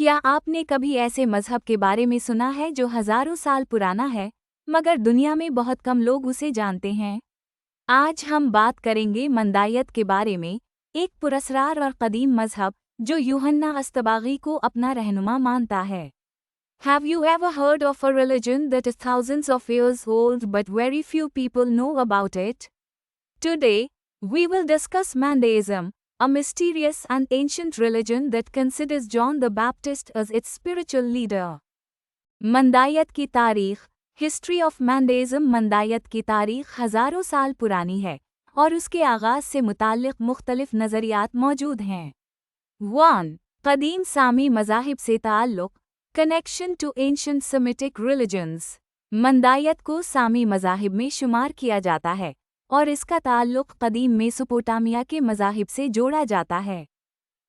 क्या आपने कभी ऐसे मजहब के बारे में सुना है जो हजारों साल पुराना है, मगर दुनिया में बहुत कम लोग उसे जानते हैं? आज हम बात करेंगे मंदायत के बारे में, एक पुरस्कार और कदीम मजहब जो यूहन्ना अस्तबागी को अपना रहनुमा मानता है। Have you ever heard of a religion that is thousands of years old but very few people know about it? Today, we will discuss Mandaism, a mysterious and ancient religion that considers John the Baptist as its spiritual leader. मंदायत की तारीख। History of मैंडेइज्म। मंदायत की तारीख हजारों साल पुरानी है और उसके आगाज से मुताल्लिक मुख्तलिफ नज़रियात मौजूद हैं। 1. कदीम सामी मज़ाहिब से ताल्लुक़। Connection to ancient Semitic religions. मंदायत को सामी मज़ाहिब में शुमार किया जाता है और इसका ताल्लुक़ कदीम मेसोपोटामिया के मज़ाहिब से जोड़ा जाता है।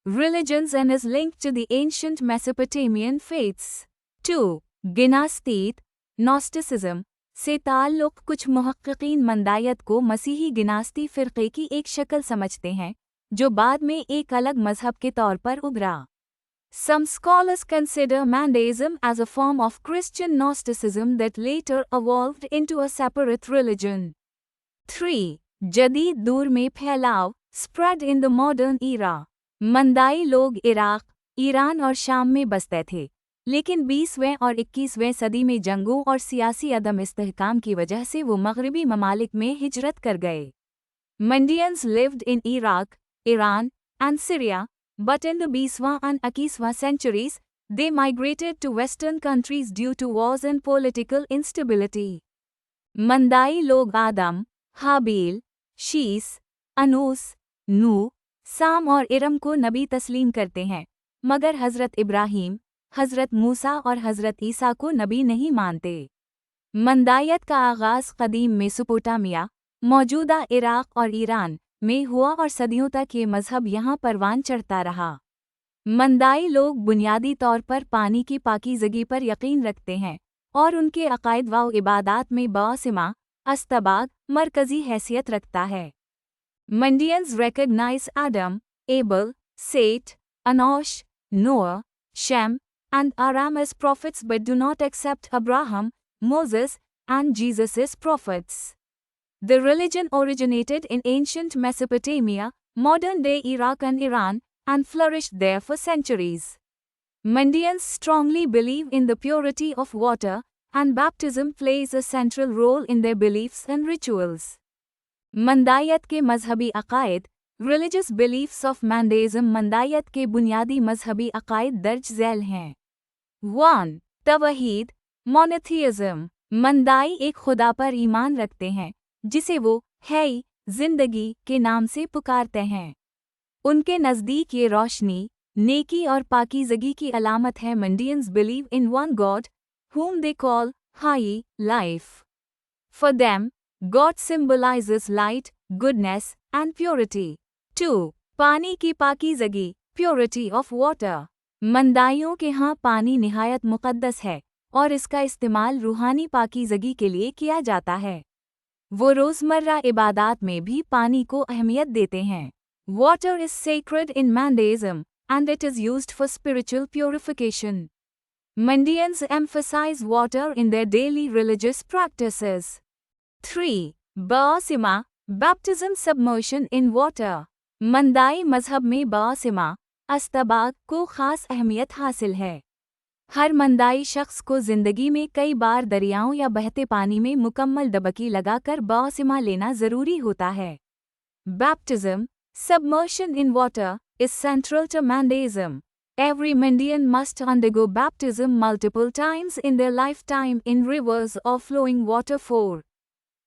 Religions and is linked to the ancient Mesopotamian faiths. 2. गिनास्तीत, नॉस्टिसिज्म से ताल्लुक़। कुछ मुहक्किकीन मंदायत को मसीही गिनास्ती फ़िरक़े की एक शक्ल समझते हैं, जो बाद में एक अलग मज़हब के तौर पर उभरा। Some scholars consider Mandaism as a form of Christian Gnosticism that later evolved into a separate religion. 3. जदीद दूर में फैलाव, spread in the modern era. मंदाई लोग इराक़, ईरान और शाम में बसते थे, लेकिन 20वें और 21वें सदी में जंगों और सियासी अदम इस्तेहकाम की वजह से वो मग़रिबी ममालिक में हिजरत कर गए। Mandaeans lived in Iraq, Iran, and Syria, but in the 20th and 21st centuries, they migrated to Western countries due to wars and political instability. मंदाई लोग आदम, हाबील, शीस, अनूस, नूह, साम और इरम को नबी तस्लीम करते हैं, मगर हज़रत इब्राहीम, हज़रत मूसा और हज़रत ईसा को नबी नहीं मानते। मंदायत का आगाज़ कदीम मेसोपोटामिया, मौजूदा इराक़ और ईरान में हुआ और सदियों तक ये मज़हब यहाँ परवान चढ़ता रहा। मंदाई लोग बुनियादी तौर पर पानी की पाकीज़गी पर यकीन रखते हैं और उनके अक़ायद व इबादात में बासिमा, अस्तबाग मरकज़ी हैसियत रखता है। Mandaeans recognize Adam, Abel, Seth, Enosh, Noah, Shem, and Aram as prophets but do not accept Abraham, Moses, and Jesus as prophets. The religion originated in ancient Mesopotamia, modern-day Iraq and Iran, and flourished there for centuries. Mandaeans strongly believe in the purity of water, and baptism plays a central role in their beliefs and rituals. मंदायत के मजहबी अक़ायद। Religious beliefs of Mandaism। मंदायत के बुनियादी मजहबी अक़ायद दर्ज झैल हैं। 1. तवहीद, मोनोथियज़म। मंदाई एक खुदा पर ईमान रखते हैं, जिसे वो है ज़िंदगी के नाम से पुकारते हैं। उनके नज़दीक ये रोशनी, नेकी और पाकीज़गी की अलामत है। Mandaeans believe in one God, whom they call High Life. For them, God symbolizes light, goodness, and purity. 2. पानी की पाकीज़गी, purity of water. मंदाइयों के यहाँ पानी निहायत मुक़द्दस है और इसका इस्तेमाल रूहानी पाकीज़गी के लिए किया जाता है। वो रोज़मर्रा इबादात में भी पानी को अहमियत देते हैं। Water is sacred in Mandaism, and it is used for spiritual purification. Mandaeans emphasize water in their daily religious practices. 3. बासिमा, baptism submersion in water. मंदाई मज़हब में बासिमा, अस्तबाग को ख़ास अहमियत हासिल है। हर मंदाई शख्स को ज़िंदगी में कई बार दरियाओं या बहते पानी में मुकम्मल डबकी लगाकर बासिमा लेना ज़रूरी होता है। Baptism, submersion in water, is central to Mandaism. Every Mandaean must undergo baptism multiple times in their lifetime in rivers or flowing water. 4.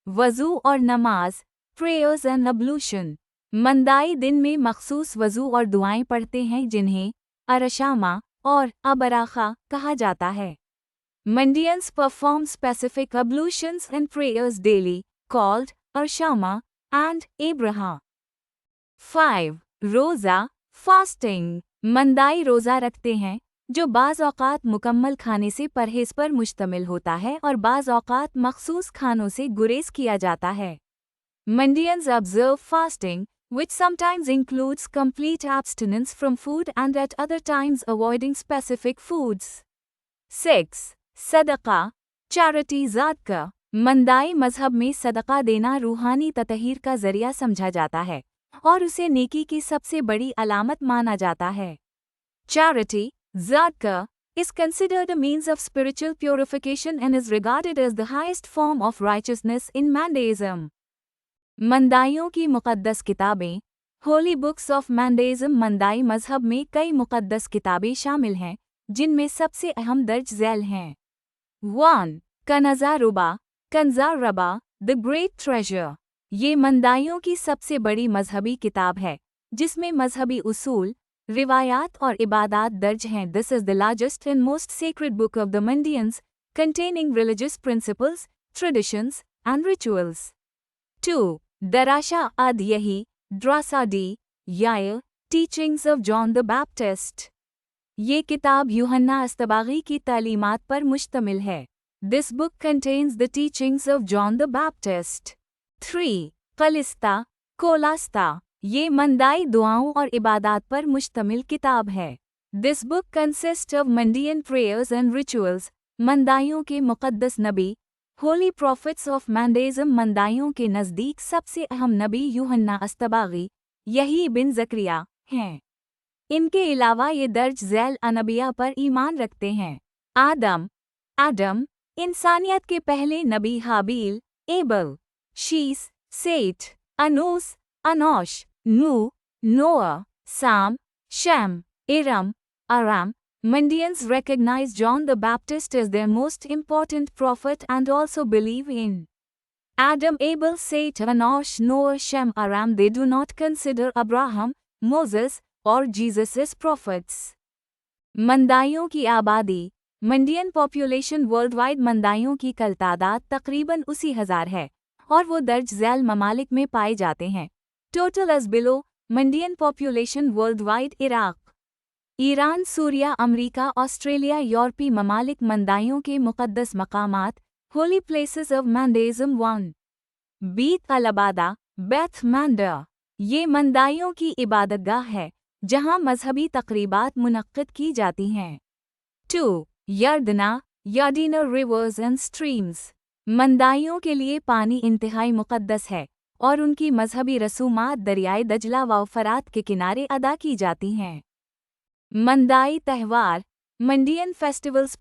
वज़ू और नमाज, prayers and ablution. मंदाई दिन में मखसूस वज़ू और दुआएं पढ़ते हैं जिन्हें अरशामा और अबराखा कहा जाता है। Mandaeans perform specific ablutions and prayers daily, called arshama and abraha. 5. रोज़ा, फास्टिंग। मंदाई रोज़ा रखते हैं, जो बाज़ औक़ात मुकम्मल खाने से परहेज़ पर मुश्तमिल होता है और बाज़ औक़ात मखसूस खानों से गुरेज़ किया जाता है। Mandaeans observe fasting, which sometimes includes complete abstinence from food and at other times avoiding specific foods. 6. सदका, charity ज़ादका। मंदाई मजहब में सदका देना रूहानी ततहीर का जरिया समझा जाता है और उसे नेकी की सबसे बड़ी अलामत माना जाता है। Charity, ज़ादका, is considered a means of spiritual purification and is regarded as the highest form of righteousness in Mandaism. मंदाइयों की मुक़द्दस किताबें, होली बुक्स ऑफ मैंडेइज़्म। मंदाई मजहब में कई मुक़द्दस किताबें शामिल हैं, जिनमें सबसे अहम दर्ज झैल हैं। 1. कनज़ा रुबा, कंज़ा रबा, द ग्रेट ट्रेजर। ये मंदाइयों की सबसे बड़ी मजहबी किताब है, जिसमें मजहबी उसूल, रिवायात और इबादात दर्ज हैं। This is the largest and most sacred book of the Mandaeans, containing religious principles, traditions, and rituals. 2. दराशा ad यही, ड्रासा डी, याय, teachings of John the Baptist. ये किताब यूहन्ना अस्तबागी की तालीमात पर मुश्तमिल है। This book contains the teachings of John the Baptist. 3. कलिस्ता, कोलास्ता। ये मंदाई दुआओं और इबादात पर मुश्तमिल किताब है। This book consists of Mandaean prayers and rituals, मंदाइयों के मुक़द्दस नबी, होली प्रॉफिट्स ऑफ मैंडेइज़्म। मंदाइयों के नज़दीक सबसे अहम नबी यूहन्ना अस्तबागी, यही बिन ज़करिया, हैं। इनके अलावा ये दर्ज झैल अनबिया पर ईमान रखते हैं। आदम, इंसानियत के पहले नबी। हाबील, एबल, शीस, सेठ, अनूस, अनोश, नूह, नोआ, साम, शैम, इरम, अराम। Mandaeans recognize John the Baptist as their most important prophet and also believe in Adam, Abel, Seth, Enosh, Noah, Shem, Aram. They do not consider Abraham, Moses, or Jesus as prophets. मंदाइयों की आबादी, मंडियन population worldwide. मंदाइयों की कल तादाद तकरीबन उसी 1000 है और वो दर्ज झैल ममालिक में पाए जाते हैं। Total as below, Mandaean population worldwide. Iraq, Iran, सूरिया, अमरीका, ऑस्ट्रेलिया, यूरोपीय ममालिक। मंदाइयों के मुक़द्दस मकामात, होली प्लेसेस ऑफ मैंडेइज़्म। 1. बीत अल-अबादा, बेथ मैंडा। ये मंदाइयों की इबादतगाह है, जहाँ मजहबी तक़रीबात मुनक्किद की जाती हैं। 2. यर्दना, यार्डीना रिवर्स एंड स्ट्रीम्स। मंदाइयों के लिए पानी इंतहाई मुक़द्दस है और उनकी मजहबी रसूमात दरियाए दजला व फरात के किनारे अदा की जाती हैं। मंदाई त्यौहार, मंडियन फेस्टिवल्स।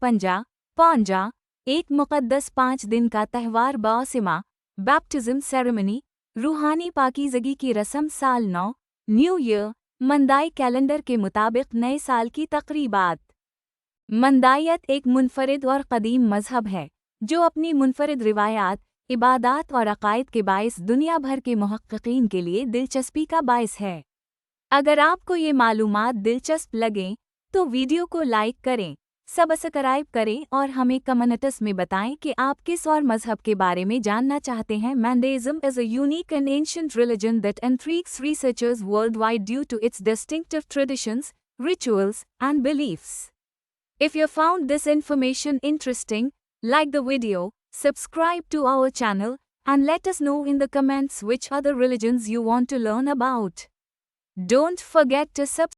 पंजा, एक मुक़द्दस 5 दिन का त्यौहार। बासिमा, बैप्टिज़्म सेरेमनी, रूहानी पाकीज़गी की रस्म। साल नौ, न्यू ईयर, मंदाई कैलेंडर के मुताबिक नए साल की तक़रीबात। मंदाइयत एक मुनफरिद और क़दीम मजहब है, जो अपनी मुनफरिद रिवायात, इबादात और अक़ाइद के बाइस दुनिया भर के मुहक्किकीन के लिए दिलचस्पी का बाइस है। अगर आपको ये मालूमात दिलचस्प लगें, तो वीडियो को लाइक करें, सब्सक्राइब करें और हमें कमेंट्स में बताएं कि आप किस और मजहब के बारे में जानना चाहते हैं। Mandaism is a unique and ancient religion that intrigues researchers worldwide due to its distinctive traditions, rituals, and beliefs. If you found this information interesting, like the video, subscribe to our channel, and let us know in the comments which other religions you want to learn about. Don't forget to subscribe.